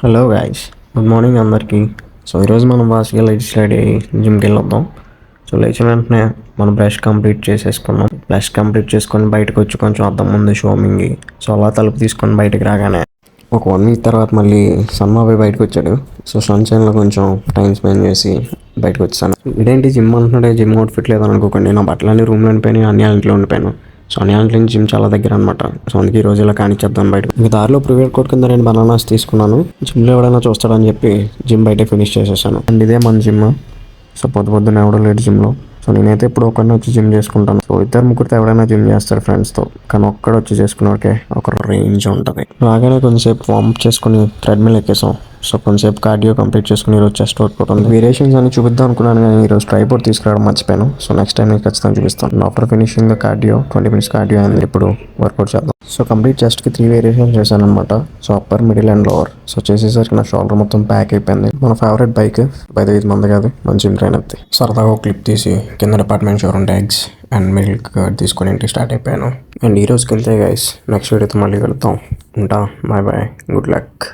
Hello guys, good morning అందరికీ. So ఈరోజు మనం ఫాస్ట్గా లేచి రెడీ అయ్యి జిమ్కి వెళ్ళొద్దాం. సో లేచిన వెంటనే మనం బ్రష్ కంప్లీట్ చేసేసుకున్నాం. బ్రష్ కంప్లీట్ చేసుకొని బయటకు వచ్చి కొంచెం అద్దం ముందు షోమింగి. సో అలా తలుపు తీసుకొని బయటకు రాగానే ఒక 1 వీక్ తర్వాత మళ్ళీ సన్మాబాయ్ బయటకు వచ్చాడు. సో సన్షైన్లో కొంచెం టైం స్పెండ్ చేసి బయటకు వచ్చాను. ఇదేంటి జిమ్ అంటున్నాడే, జిమ్ అవుట్ఫిట్ లేదని అనుకోకండి. నా బట్టలన్నీ రూమ్లో ఉండిపోయాను, అన్ని ఇంట్లో ఉండిపోయాను. సో అన్యాన్ల నుంచి జిమ్ చాలా దగ్గర అనమాట. సో అందుకే ఈ రోజు ఇలా కానిచ్చేద్దాం బయట. ఇంక దారిలో ప్రివేట్ కోట్ కింద 2 బనానాస్ తీసుకున్నాను. జిమ్లో ఎవడైనా చూస్తాడని చెప్పి జిమ్ బయట ఫినిష్ చేసేసాను. అండ్ ఇదే మన జిమ్. సో పొద్దున్న ఎవడో లేడు జిమ్లో. సో నేనైతే ఇప్పుడు ఒకరిని వచ్చి జిమ్ చేసుకుంటాను. సో 2-3 ఎవడైనా జిమ్ చేస్తారు ఫ్రెండ్స్తో, కానీ ఒక్కడు వచ్చి చేసుకున్నవాడికే ఒక రేంజ్ ఉంటుంది. రాగానే కొంచెంసేపు వార్మ్ చేసుకుని ట్రెడ్మిల్ ఎక్కేసాం. సో కొంచెంసేపు కార్డియో కంప్లీట్ చేసుకుని ఈరోజు చెస్ట్ వర్కౌట్ ఉంది. వేరియేషన్స్ అని చూపిద్దాం అనుకున్నాను, కానీ ఈరోజు ట్రైపోర్ట్ తీసుకురావడం మర్చిపోయాను. సో నెక్స్ట్ టైం నేను ఖచ్చితంగా చూపిస్తాను. After finishing the cardio 20 minutes cardio అయింది. ఇప్పుడు వర్కౌట్ చేద్దాం. సో కంప్లీట్ చెస్ట్కి 3 వేరియేషన్స్ చేశాను అనమాట. So upper, middle and lower. So చేసేసరికి నా షోల్డర్ మొత్తం ప్యాక్ అయిపోయింది. మన ఫేవరెట్ బైక్ బయట 5 మంది కాదు, మన జిమ్ ట్రైనర్ది. సరదాగా ఒక క్లిప్ తీసి కింద డిపార్ట్మెంట్ షోర్ ఉంటే ఎగ్స్ అండ్ మిల్క్ కర్డ్ తీసుకొని ఇంటికి స్టార్ట్ అయిపోయాను. అండ్ ఈ రోజుకి వెళ్తే గైస్, నెక్స్ట్ వీడియోతో మళ్ళీ వెళ్తాం. ఉంటా, బాయ్ బాయ్, గుడ్ లక్.